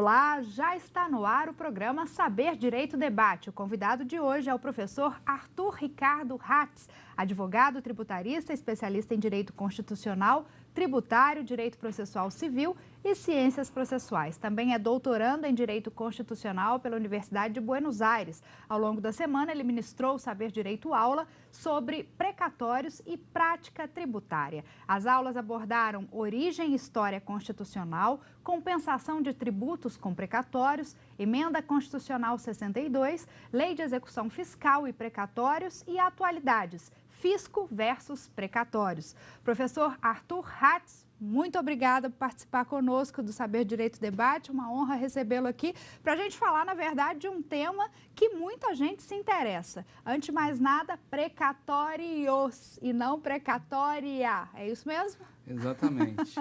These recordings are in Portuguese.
Olá, já está no ar o programa Saber Direito Debate. O convidado de hoje é o professor Arthur Ricardo Hatz, advogado tributarista, especialista em direito constitucional, tributário, direito processual civil e ciências processuais. Também é doutorando em direito constitucional pela Universidade de Buenos Aires. Ao longo da semana, ele ministrou o Saber Direito Aula sobre precatórios e prática tributária. As aulas abordaram origem e história constitucional, compensação de tributos com precatórios, emenda constitucional 62, lei de execução fiscal e precatórios e atualidades, fisco versus precatórios. Professor Arthur Hatz, muito obrigada por participar conosco do Saber Direito Debate. Uma honra recebê-lo aqui para a gente falar, na verdade, de um tema que muita gente se interessa. Antes de mais nada, precatórios e não precatória. É isso mesmo? Exatamente.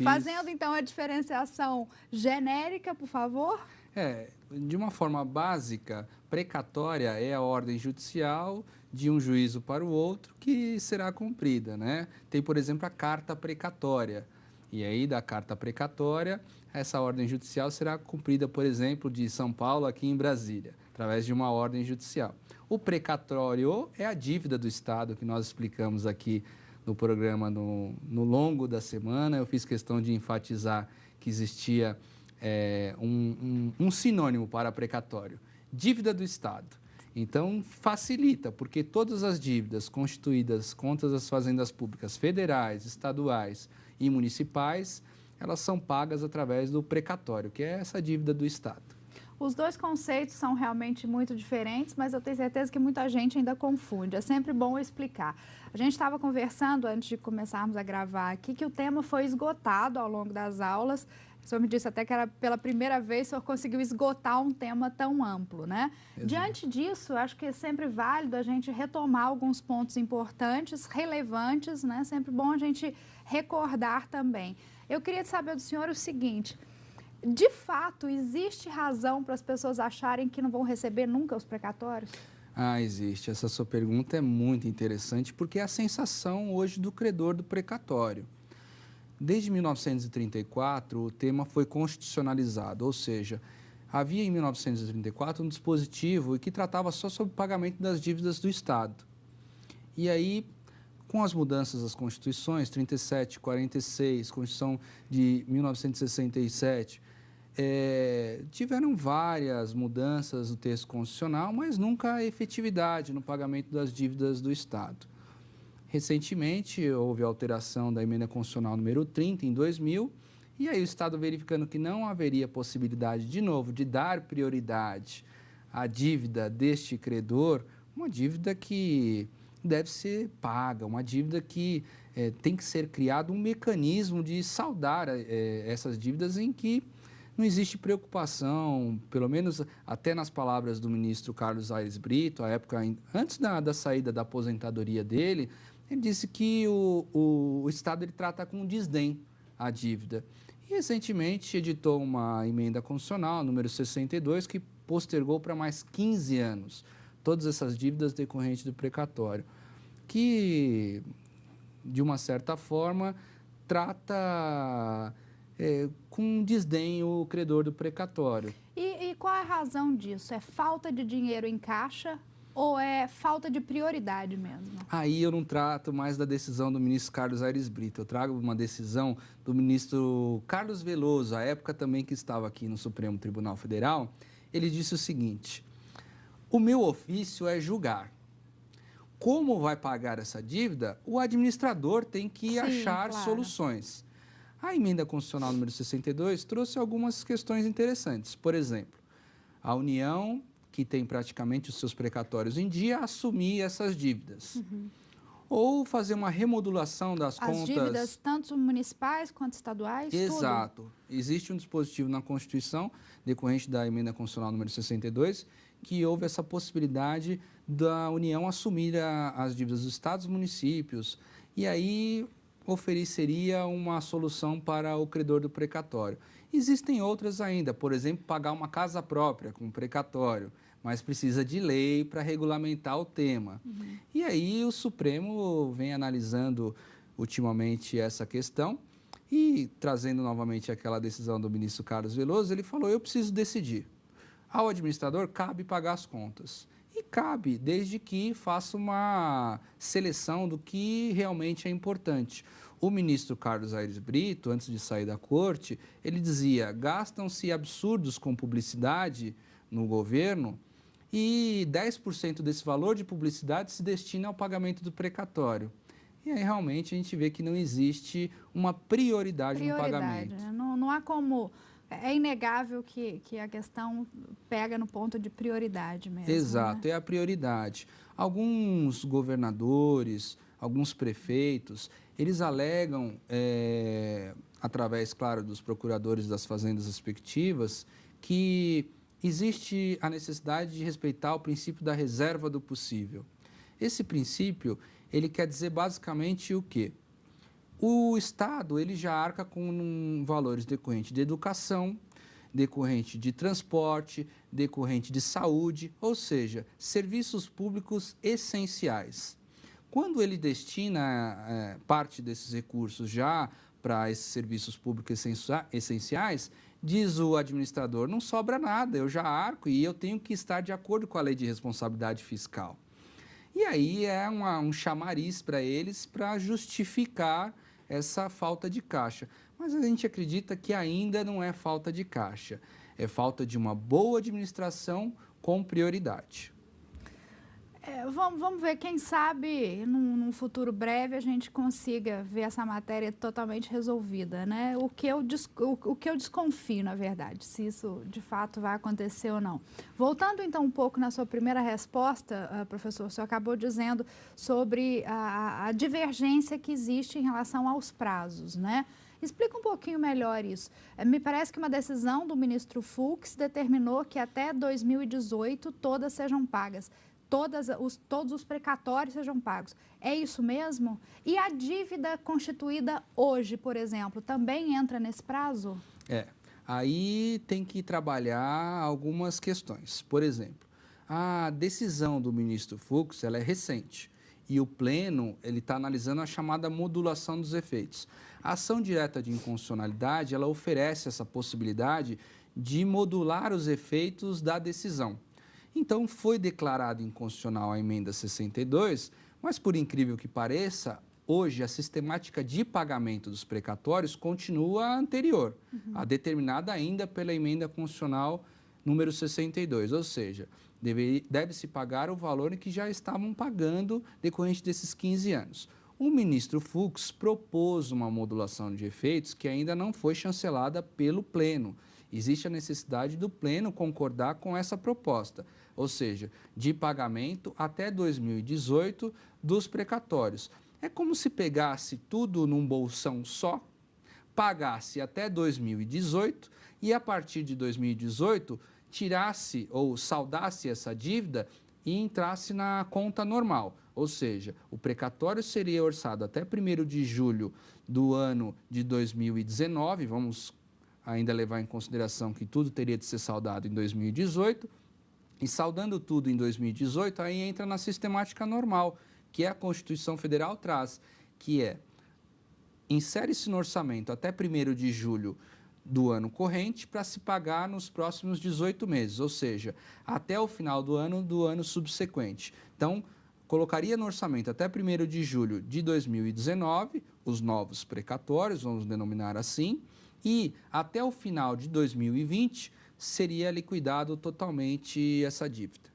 Fazendo, então, a diferenciação genérica, por favor. De uma forma básica, precatória é a ordem judicial de um juízo para o outro que será cumprida, né? Tem, por exemplo, a carta precatória. E aí, da carta precatória, essa ordem judicial será cumprida, por exemplo, de São Paulo aqui em Brasília, através de uma ordem judicial. O precatório é a dívida do Estado, que nós explicamos aqui no programa no longo da semana. Eu fiz questão de enfatizar que existia um sinônimo para precatório, dívida do Estado. Então, facilita, porque todas as dívidas constituídas contra as fazendas públicas federais, estaduais e municipais, elas são pagas através do precatório, que é essa dívida do Estado. Os dois conceitos são realmente muito diferentes, mas eu tenho certeza que muita gente ainda confunde. É sempre bom explicar. A gente estava conversando antes de começarmos a gravar aqui que o tema foi esgotado ao longo das aulas. O senhor me disse até que era pela primeira vez que o senhor conseguiu esgotar um tema tão amplo, né? Exato. Diante disso, acho que é sempre válido a gente retomar alguns pontos importantes, relevantes, né? Sempre bom a gente recordar também. Eu queria saber do senhor o seguinte: de fato, existe razão para as pessoas acharem que não vão receber nunca os precatórios? Existe. Essa sua pergunta é muito interessante, porque é a sensação hoje do credor do precatório. Desde 1934, o tema foi constitucionalizado, ou seja, havia em 1934 um dispositivo que tratava só sobre o pagamento das dívidas do Estado. E aí, com as mudanças das constituições, 37, 46, Constituição de 1967, tiveram várias mudanças no texto constitucional, mas nunca a efetividade no pagamento das dívidas do Estado. Recentemente, houve a alteração da emenda constitucional número 30, em 2000, e aí o Estado verificando que não haveria possibilidade, de novo, de dar prioridade à dívida deste credor, uma dívida que deve ser paga, uma dívida que tem que ser criado um mecanismo de saldar essas dívidas em que não existe preocupação, pelo menos até nas palavras do ministro Carlos Aires Brito, à época, antes da saída da aposentadoria dele, ele disse que o Estado ele trata com desdém a dívida. E recentemente editou uma emenda constitucional, número 62, que postergou para mais 15 anos todas essas dívidas decorrentes do precatório, que, de uma certa forma, trata com desdém o credor do precatório. E qual é a razão disso? É falta de dinheiro em caixa ou é falta de prioridade mesmo? Aí eu não trato mais da decisão do ministro Carlos Aires Brito, eu trago uma decisão do ministro Carlos Veloso, à época também que estava aqui no Supremo Tribunal Federal. Ele disse o seguinte: o meu ofício é julgar. Como vai pagar essa dívida, o administrador tem que achar soluções. A emenda constitucional número 62 trouxe algumas questões interessantes. Por exemplo, a União, que tem praticamente os seus precatórios em dia, assumir essas dívidas. Ou fazer uma remodulação das contas. As dívidas tanto municipais quanto estaduais? Exato. Tudo. Existe um dispositivo na Constituição, decorrente da emenda constitucional número 62, que houve essa possibilidade da União assumir as dívidas dos estados e municípios. E aí ofereceria uma solução para o credor do precatório. Existem outras ainda, por exemplo, pagar uma casa própria com precatório, mas precisa de lei para regulamentar o tema. E aí o Supremo vem analisando ultimamente essa questão E, trazendo novamente aquela decisão do ministro Carlos Veloso, ele falou, eu preciso decidir. Ao administrador cabe pagar as contas. E cabe, desde que faça uma seleção do que realmente é importante. O ministro Carlos Aires Brito, antes de sair da corte, ele dizia, gastam-se absurdos com publicidade no governo e 10% desse valor de publicidade se destina ao pagamento do precatório. E aí realmente a gente vê que não existe uma prioridade no pagamento. Né? Não há como... É inegável que a questão pega no ponto de prioridade mesmo. Exato, né? é a prioridade. Alguns governadores, alguns prefeitos, eles alegam, através, claro, dos procuradores das fazendas respectivas, que existe a necessidade de respeitar o princípio da reserva do possível. Esse princípio, ele quer dizer basicamente o quê? O Estado ele já arca com valores decorrentes de educação, decorrente de transporte, decorrente de saúde, ou seja, serviços públicos essenciais. Quando ele destina parte desses recursos já para esses serviços públicos essenciais, diz o administrador, não sobra nada, eu já arco e eu tenho que estar de acordo com a lei de responsabilidade fiscal. E aí é um chamariz para eles para justificar essa falta de caixa. Mas a gente acredita que ainda não é falta de caixa, é falta de uma boa administração com prioridade. Vamos ver, quem sabe num futuro breve a gente consiga ver essa matéria totalmente resolvida, né? O que eu desconfio, na verdade, se isso de fato vai acontecer ou não. Voltando então um pouco na sua primeira resposta, professor, o senhor acabou dizendo sobre a divergência que existe em relação aos prazos, né? Explica um pouquinho melhor isso. Me parece que uma decisão do ministro Fux determinou que até 2018 todas sejam pagas. Todos os precatórios sejam pagos. É isso mesmo? E a dívida constituída hoje, por exemplo, também entra nesse prazo? Aí tem que trabalhar algumas questões. Por exemplo, a decisão do ministro Fux ela é recente e o Pleno está analisando a chamada modulação dos efeitos. A ação direta de inconstitucionalidade ela oferece essa possibilidade de modular os efeitos da decisão. Então, foi declarado inconstitucional a emenda 62, mas, por incrível que pareça, hoje a sistemática de pagamento dos precatórios continua anterior, a determinada ainda pela emenda constitucional número 62, ou seja, deve-se pagar o valor em que já estavam pagando decorrente desses 15 anos. O ministro Fux propôs uma modulação de efeitos que ainda não foi chancelada pelo Pleno. Existe a necessidade do Pleno concordar com essa proposta, ou seja, de pagamento até 2018 dos precatórios. É como se pegasse tudo num bolsão só, pagasse até 2018 e a partir de 2018 tirasse ou saldasse essa dívida e entrasse na conta normal. Ou seja, o precatório seria orçado até 1º de julho do ano de 2019, vamos ainda levar em consideração que tudo teria de ser saldado em 2018, e saldando tudo em 2018, aí entra na sistemática normal, que a Constituição Federal traz, que insere-se no orçamento até 1º de julho do ano corrente para se pagar nos próximos 18 meses, ou seja, até o final do ano subsequente. Então, colocaria no orçamento até 1º de julho de 2019 os novos precatórios, vamos denominar assim, e até o final de 2020 seria liquidado totalmente essa dívida.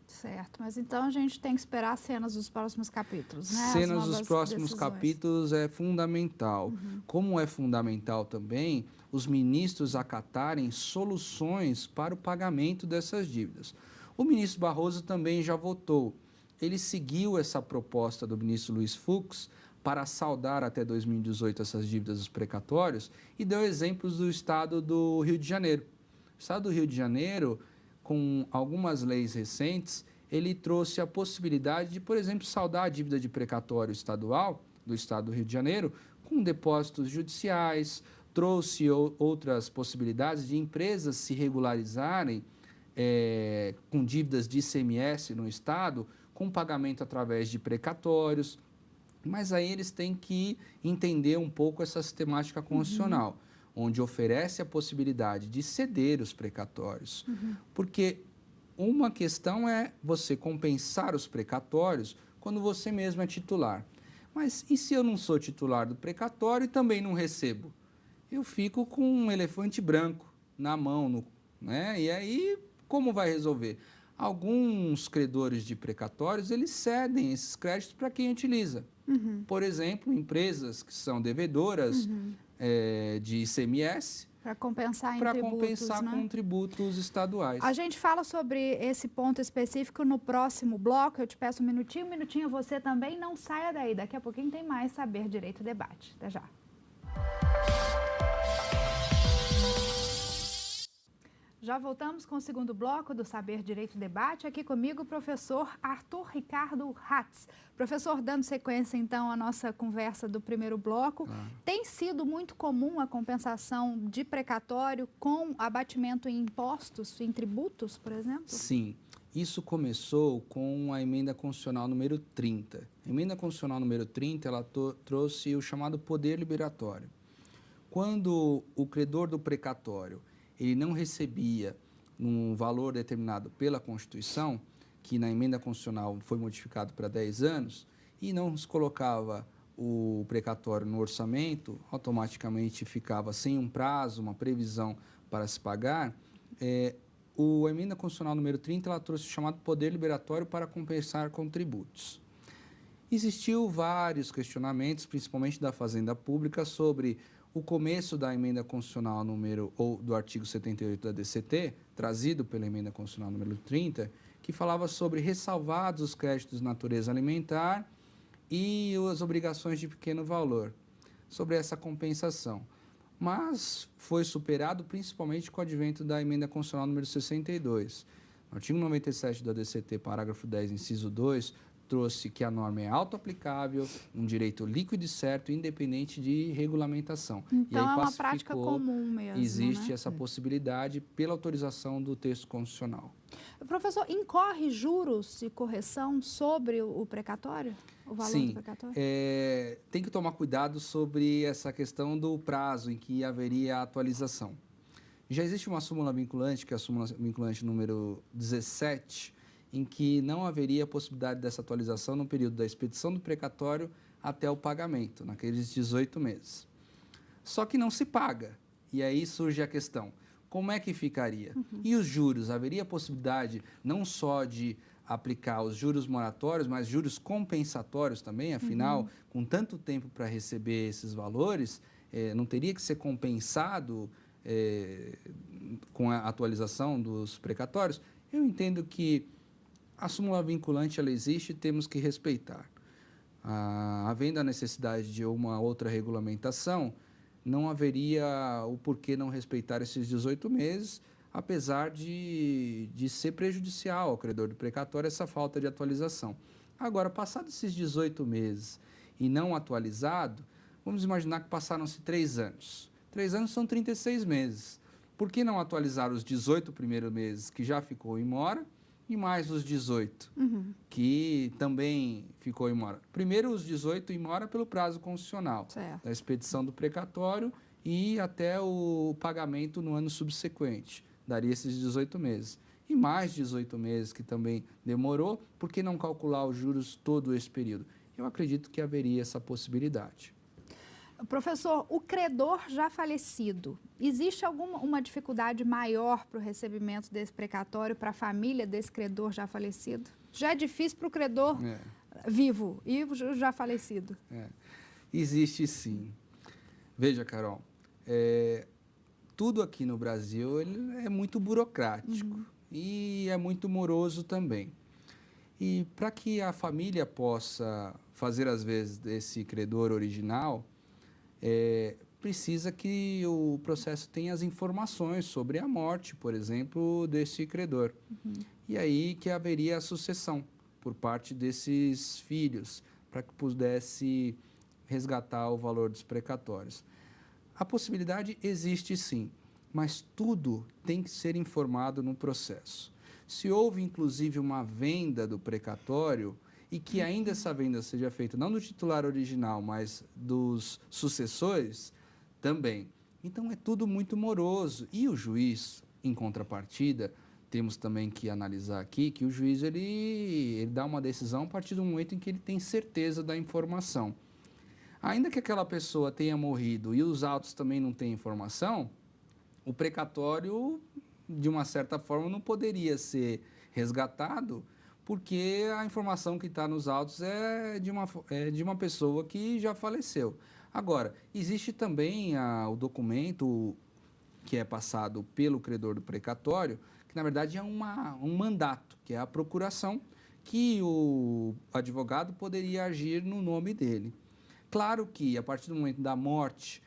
Certo, mas então a gente tem que esperar cenas dos próximos capítulos, né? Cenas dos próximos capítulos é fundamental. Como é fundamental também os ministros acatarem soluções para o pagamento dessas dívidas. O ministro Barroso também já votou. Ele seguiu essa proposta do ministro Luiz Fux para saldar até 2018 essas dívidas dos precatórios e deu exemplos do estado do Rio de Janeiro. O estado do Rio de Janeiro, com algumas leis recentes, ele trouxe a possibilidade de, por exemplo, saldar a dívida de precatório estadual do estado do Rio de Janeiro com depósitos judiciais, trouxe outras possibilidades de empresas se regularizarem com dívidas de ICMS no estado, com pagamento através de precatórios. Mas aí eles têm que entender um pouco essa sistemática constitucional, onde oferece a possibilidade de ceder os precatórios. Porque uma questão é você compensar os precatórios quando você mesmo é titular. Mas e se eu não sou titular do precatório e também não recebo? Eu fico com um elefante branco na mão, né? E aí, como vai resolver? Alguns credores de precatórios, eles cedem esses créditos para quem utiliza. Por exemplo, empresas que são devedoras de ICMS, para compensar em para tributos, compensar né? com tributos estaduais. A gente fala sobre esse ponto específico no próximo bloco. Eu te peço um minutinho, você também não saia daí. Daqui a pouquinho tem mais Saber Direito Debate. Até já. Já voltamos com o segundo bloco do Saber Direito Debate. Aqui comigo o professor Arthur Ricardo Hatz. Professor, dando sequência então à nossa conversa do primeiro bloco, tem sido muito comum a compensação de precatório com abatimento em impostos, em tributos, por exemplo? Sim, isso começou com a emenda constitucional número 30. A emenda constitucional número 30, ela trouxe o chamado poder liberatório. Quando o credor do precatório ele não recebia um valor determinado pela Constituição, que na emenda constitucional foi modificado para 10 anos, e não se colocava o precatório no orçamento, automaticamente ficava sem um prazo, uma previsão para se pagar, a emenda constitucional número 30 ela trouxe o chamado poder liberatório para compensar com tributos. Existiu vários questionamentos, principalmente da Fazenda Pública, sobre o começo da emenda constitucional ou do artigo 78 da DCT, trazido pela emenda constitucional número 30, que falava sobre ressalvados os créditos de natureza alimentar e as obrigações de pequeno valor, sobre essa compensação. Mas foi superado principalmente com o advento da emenda constitucional número 62. O artigo 97 da DCT, parágrafo 10, inciso 2, trouxe que a norma é auto-aplicável, um direito líquido e certo, independente de regulamentação. Então, e aí é uma prática comum mesmo, existe né? essa possibilidade pela autorização do texto constitucional. Professor, incorre juros e correção sobre o precatório? O valor do precatório? Tem que tomar cuidado sobre essa questão do prazo em que haveria a atualização. Já existe uma súmula vinculante, que é a súmula vinculante número 17, em que não haveria possibilidade dessa atualização no período da expedição do precatório até o pagamento, naqueles 18 meses. Só que não se paga, e aí surge a questão, como é que ficaria? E os juros? Haveria possibilidade não só de aplicar os juros moratórios, mas juros compensatórios também, afinal, com tanto tempo para receber esses valores, não teria que ser compensado com a atualização dos precatórios? Eu entendo que a súmula vinculante ela existe e temos que respeitar. Havendo a necessidade de uma outra regulamentação, não haveria o porquê não respeitar esses 18 meses, apesar de ser prejudicial ao credor do precatório essa falta de atualização. Agora, passados esses 18 meses e não atualizado, vamos imaginar que passaram-se 3 anos. 3 anos são 36 meses. Por que não atualizar os 18 primeiros meses que já ficou em mora e mais os 18, que também ficou em mora? Primeiro, os 18 em mora pelo prazo constitucional, da expedição do precatório e até o pagamento no ano subsequente. Daria esses 18 meses. E mais 18 meses, que também demorou, por que não calcular os juros todo esse período? Eu acredito que haveria essa possibilidade. Professor, o credor já falecido, existe alguma dificuldade maior para o recebimento desse precatório para a família desse credor já falecido? Já é difícil para o credor vivo e já falecido? Existe sim. Veja, Carol, tudo aqui no Brasil ele é muito burocrático e é muito moroso também. E para que a família possa fazer, às vezes, desse credor original, precisa que o processo tenha as informações sobre a morte, por exemplo, desse credor. E aí que haveria a sucessão por parte desses filhos, para que pudesse resgatar o valor dos precatórios. A possibilidade existe sim, mas tudo tem que ser informado no processo. Se houve, inclusive, uma venda do precatório e que ainda essa venda seja feita não do titular original, mas dos sucessores, também. Então, é tudo muito moroso. E o juiz, em contrapartida, temos também que analisar aqui que o juiz ele dá uma decisão a partir do momento em que ele tem certeza da informação. Ainda que aquela pessoa tenha morrido e os autos também não tenham informação, o precatório, de uma certa forma, não poderia ser resgatado, porque a informação que está nos autos é de uma pessoa que já faleceu. Agora, existe também o documento que é passado pelo credor do precatório, que na verdade é um mandato, que é a procuração, que o advogado poderia agir no nome dele. Claro que, a partir do momento da morte,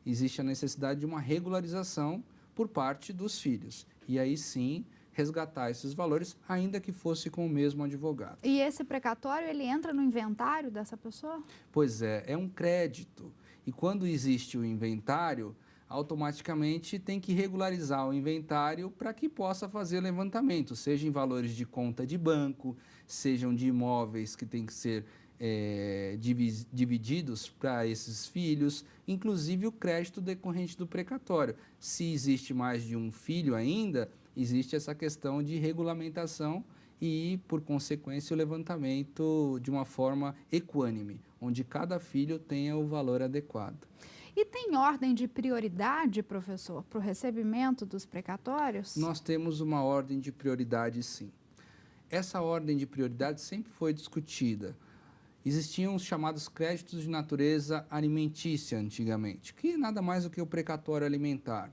existe a necessidade de uma regularização por parte dos filhos. E aí sim, resgatar esses valores, ainda que fosse com o mesmo advogado. E esse precatório, ele entra no inventário dessa pessoa? Pois é um crédito. E quando existe o inventário, automaticamente tem que regularizar o inventário para que possa fazer o levantamento, seja em valores de conta de banco, sejam de imóveis que têm que ser divididos para esses filhos, inclusive o crédito decorrente do precatório. Se existe mais de um filho ainda, existe essa questão de regulamentação e, por consequência, o levantamento de uma forma equânime, onde cada filho tenha o valor adequado. E tem ordem de prioridade, professor, para o recebimento dos precatórios? Nós temos uma ordem de prioridade, sim. Essa ordem de prioridade sempre foi discutida. Existiam os chamados créditos de natureza alimentícia antigamente, que nada mais do que o precatório alimentar.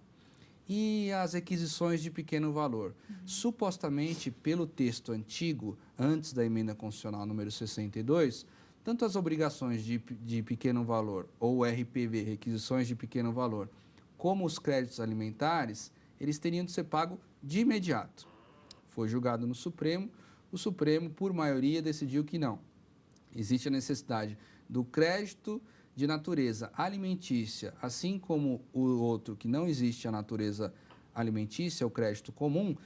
E as requisições de pequeno valor. Supostamente, pelo texto antigo, antes da emenda constitucional número 62, tanto as obrigações de pequeno valor, ou RPV, requisições de pequeno valor, como os créditos alimentares, eles teriam de ser pagos de imediato. Foi julgado no Supremo, o Supremo, por maioria, decidiu que não. Existe a necessidade do crédito de natureza alimentícia, assim como o outro que não existe a natureza alimentícia, o crédito comum,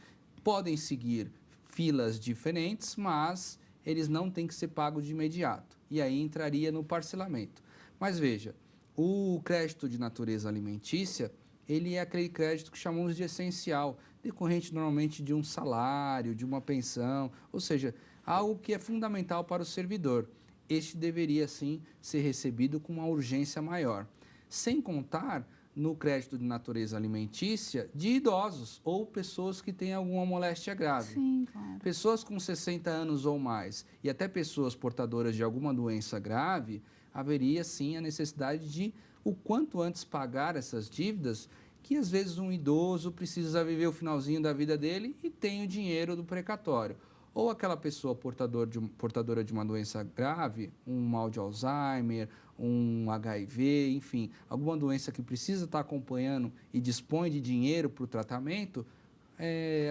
podem seguir filas diferentes, mas eles não têm que ser pagos de imediato. E aí entraria no parcelamento. Mas veja, o crédito de natureza alimentícia, ele é aquele crédito que chamamos de essencial, decorrente normalmente de um salário, de uma pensão, ou seja, algo que é fundamental para o servidor. Este deveria, sim, ser recebido com uma urgência maior. Sem contar no crédito de natureza alimentícia de idosos ou pessoas que têm alguma moléstia grave. Sim, claro. Pessoas com 60 anos ou mais e até pessoas portadoras de alguma doença grave, haveria, sim, a necessidade de, o quanto antes, pagar essas dívidas, que às vezes um idoso precisa viver o finalzinho da vida dele e tem o dinheiro do precatório. Ou aquela pessoa portadora de uma doença grave, um mal de Alzheimer, um HIV, enfim, alguma doença que precisa estar acompanhando e dispõe de dinheiro para o tratamento,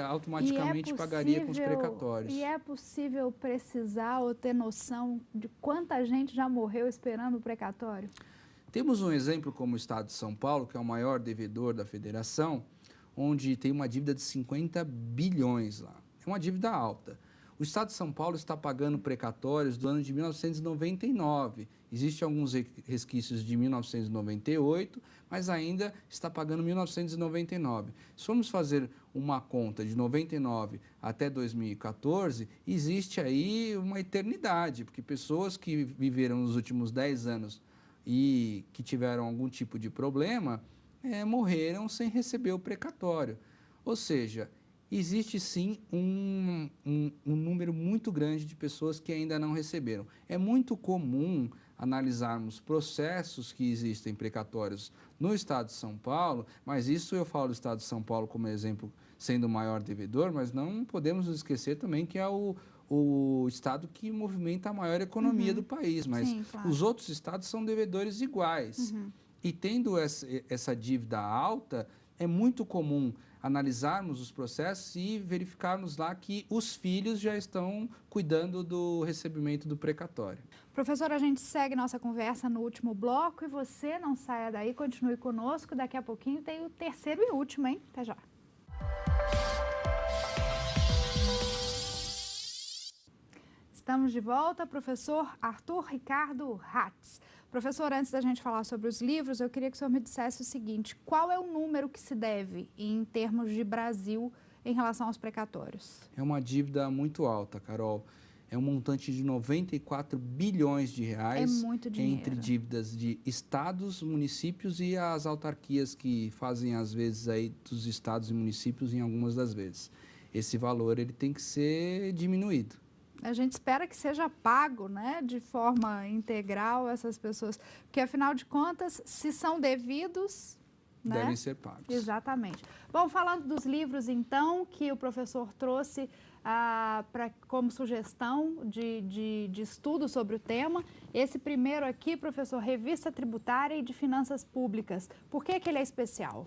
automaticamente pagaria com os precatórios. E é possível precisar ou ter noção de quanta gente já morreu esperando o precatório? Temos um exemplo como o Estado de São Paulo, que é o maior devedor da federação, onde tem uma dívida de 50 bilhões lá. É uma dívida alta. O Estado de São Paulo está pagando precatórios do ano de 1999. Existem alguns resquícios de 1998, mas ainda está pagando 1999. Se formos fazer uma conta de 99 até 2014, existe aí uma eternidade, porque pessoas que viveram nos últimos 10 anos e que tiveram algum tipo de problema, morreram sem receber o precatório. Ou seja, existe sim um número muito grande de pessoas que ainda não receberam. É muito comum analisarmos processos que existem precatórios no Estado de São Paulo, mas isso eu falo do Estado de São Paulo como exemplo, sendo o maior devedor, mas não podemos esquecer também que é o estado que movimenta a maior economia do país, mas sim, claro. Os outros estados são devedores iguais. E tendo essa dívida alta, é muito comum analisarmos os processos e verificarmos lá que os filhos já estão cuidando do recebimento do precatório. Professor, a gente segue nossa conversa no último bloco e você não saia daí, continue conosco. Daqui a pouquinho tem o terceiro e último, hein? Até já. Estamos temos de volta o professor Arthur Ricardo Hatz. Professor, antes da gente falar sobre os livros, eu queria que o senhor me dissesse o seguinte: qual é o número que se deve em termos de Brasil em relação aos precatórios? É uma dívida muito alta, Carol. É um montante de 94 bilhões de reais muito dinheiro. Entre dívidas de estados, municípios e as autarquias que fazem, às vezes, aí dos estados e municípios em algumas das vezes. Esse valor ele tem que ser diminuído. A gente espera que seja pago, né, de forma integral essas pessoas, porque afinal de contas, se são devidos, né, devem ser pagos. Exatamente. Bom, falando dos livros, então, que o professor trouxe como sugestão de estudo sobre o tema, esse primeiro aqui, professor, Revista Tributária e de Finanças Públicas. Por que ele é especial?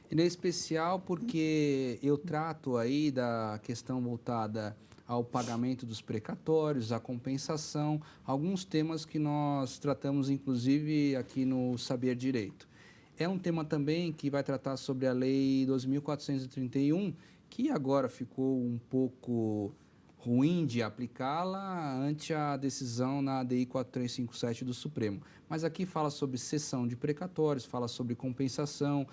Ele é especial porque eu trato aí da questão voltada ao pagamento dos precatórios, à compensação, alguns temas que nós tratamos, inclusive, aqui no Saber Direito. É um tema também que vai tratar sobre a Lei 2.431, que agora ficou um pouco ruim de aplicá-la ante a decisão na ADI 4357 do Supremo. Mas aqui fala sobre cessão de precatórios, fala sobre compensação,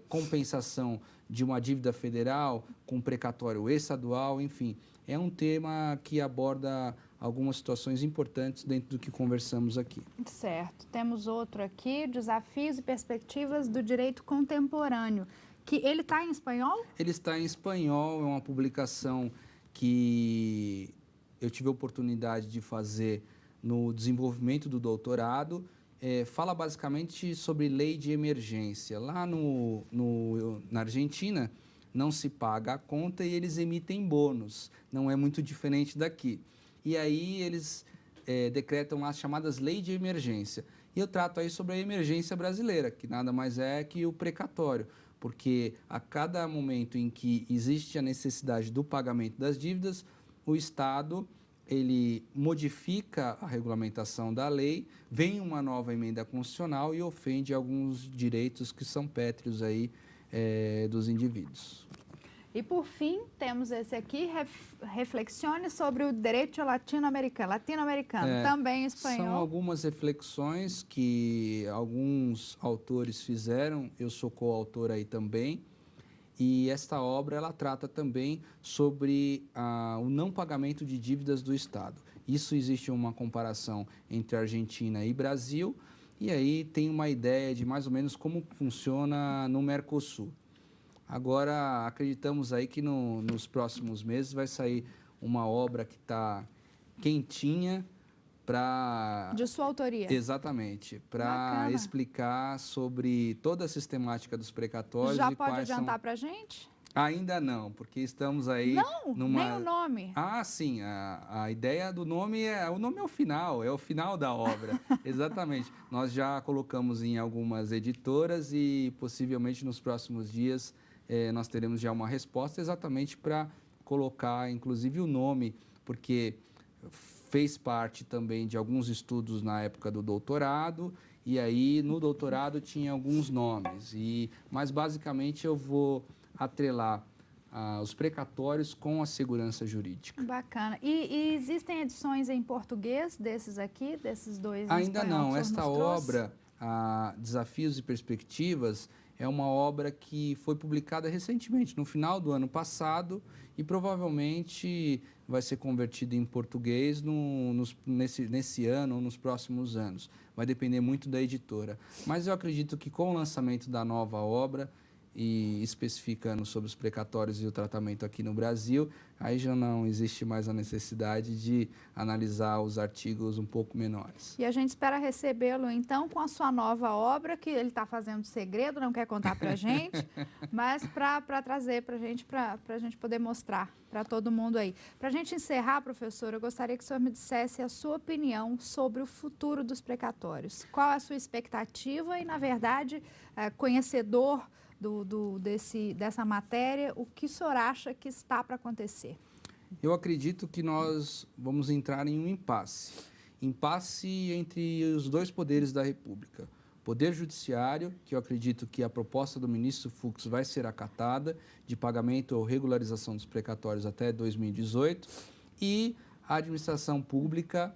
compensação de uma dívida federal com precatório estadual, enfim. É um tema que aborda algumas situações importantes dentro do que conversamos aqui. Certo. Temos outro aqui, Desafios e Perspectivas do Direito Contemporâneo, que ele está em espanhol? Ele está em espanhol, é uma publicação que eu tive a oportunidade de fazer no desenvolvimento do doutorado. Fala basicamente sobre lei de emergência. Lá na Argentina, não se paga a conta e eles emitem bônus. Não é muito diferente daqui. E aí eles decretam as chamadas leis de emergência. E eu trato aí sobre a emergência brasileira, que nada mais é que o precatório, porque a cada momento em que existe a necessidade do pagamento das dívidas, o Estado ele modifica a regulamentação da lei, vem uma nova emenda constitucional e ofende alguns direitos que são pétreos aí dos indivíduos. E, por fim, temos esse aqui, reflexões sobre o direito latino-americano, também em espanhol. São algumas reflexões que alguns autores fizeram, eu sou coautor aí também, e esta obra ela trata também sobre o não pagamento de dívidas do Estado. Isso existe uma comparação entre Argentina e Brasil, e aí tem uma ideia de mais ou menos como funciona no Mercosul. Agora, acreditamos aí que nos próximos meses vai sair uma obra que está quentinha para... De sua autoria. Exatamente, para explicar sobre toda a sistemática dos precatórios. Já pode adiantar para a gente? Ainda não, porque estamos aí... Não, nem o nome. Ah, sim, a ideia do nome o nome é o final da obra, exatamente. Nós já colocamos em algumas editoras e possivelmente nos próximos dias nós teremos já uma resposta exatamente para colocar, inclusive, o nome, porque fez parte também de alguns estudos na época do doutorado, e aí no doutorado tinha alguns nomes, mas basicamente eu vou atrelar os precatórios com a segurança jurídica. Bacana. E existem edições em português desses aqui, desses dois? Ainda não. Esta obra, Desafios e Perspectivas, é uma obra que foi publicada recentemente, no final do ano passado, e provavelmente vai ser convertida em português nesse ano ou nos próximos anos. Vai depender muito da editora. Mas eu acredito que com o lançamento da nova obra, e especificando sobre os precatórios e o tratamento aqui no Brasil, aí já não existe mais a necessidade de analisar os artigos um pouco menores. E a gente espera recebê-lo, então, com a sua nova obra, que ele está fazendo segredo, não quer contar para a gente, mas para trazer para a gente poder mostrar para todo mundo aí. Para a gente encerrar, professor, eu gostaria que o senhor me dissesse a sua opinião sobre o futuro dos precatórios. Qual é a sua expectativa e, na verdade, conhecedor dessa matéria, o que o senhor acha que está para acontecer? Eu acredito que nós vamos entrar em um impasse entre os dois poderes da República. O Poder Judiciário, que eu acredito que a proposta do ministro Fux vai ser acatada, de pagamento ou regularização dos precatórios até 2018, e a administração pública,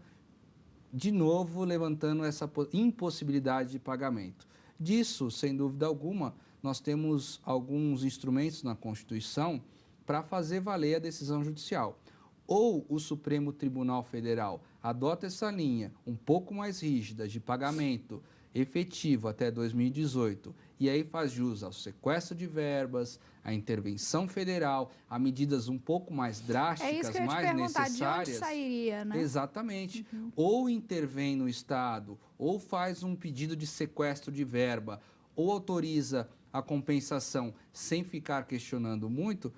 de novo, levantando essa impossibilidade de pagamento. Disso, sem dúvida alguma, nós temos alguns instrumentos na Constituição para fazer valer a decisão judicial. Ou o Supremo Tribunal Federal adota essa linha um pouco mais rígida de pagamento efetivo até 2018 e aí faz jus ao sequestro de verbas, à intervenção federal, a medidas um pouco mais drásticas, isso que eu ia mais te perguntar, necessárias. de onde sairia, né? Exatamente. Ou intervém no Estado, ou faz um pedido de sequestro de verba, ou autoriza a compensação sem ficar questionando muito,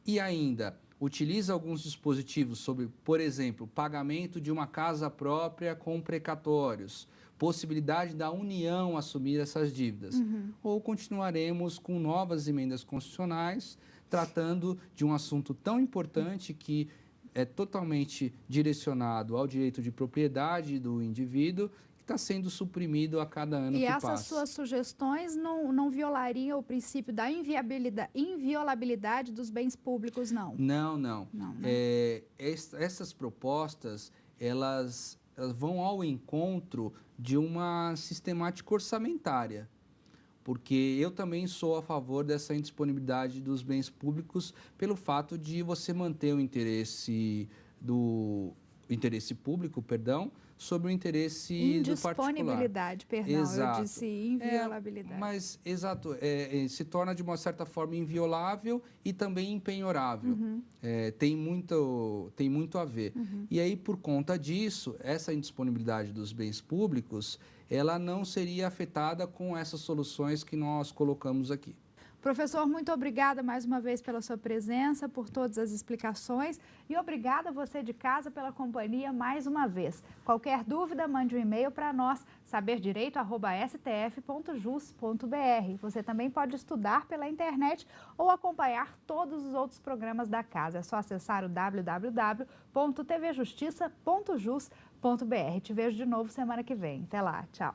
e ainda utiliza alguns dispositivos sobre, por exemplo, pagamento de uma casa própria com precatórios, possibilidade da União assumir essas dívidas. Ou continuaremos com novas emendas constitucionais, tratando de um assunto tão importante que é totalmente direcionado ao direito de propriedade do indivíduo, que está sendo suprimido a cada ano que passa. E essas suas sugestões não violariam o princípio da inviolabilidade dos bens públicos, não? Não. Não, né? Essas propostas, elas vão ao encontro de uma sistemática orçamentária, porque eu também sou a favor dessa indisponibilidade dos bens públicos pelo fato de você manter o interesse público, sobre o interesse do particular. Indisponibilidade, perdão, Exato. eu disse inviolabilidade. Exato, se torna de uma certa forma inviolável e também impenhorável. Tem muito a ver. E aí, por conta disso, essa indisponibilidade dos bens públicos, ela não seria afetada com essas soluções que nós colocamos aqui. Professor, muito obrigada mais uma vez pela sua presença, por todas as explicações e obrigada a você de casa pela companhia mais uma vez. Qualquer dúvida, mande um e-mail para nós, saberdireito@stf.jus.br. Você também pode estudar pela internet ou acompanhar todos os outros programas da casa. É só acessar o www.tvjustiça.jus.br. Te vejo de novo semana que vem. Até lá, tchau.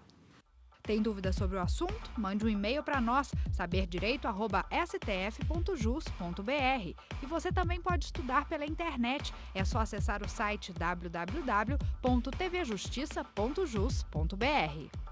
Tem dúvida sobre o assunto? Mande um e-mail para nós, saberdireito@stf.jus.br. E você também pode estudar pela internet. É só acessar o site www.tvjustiça.jus.br.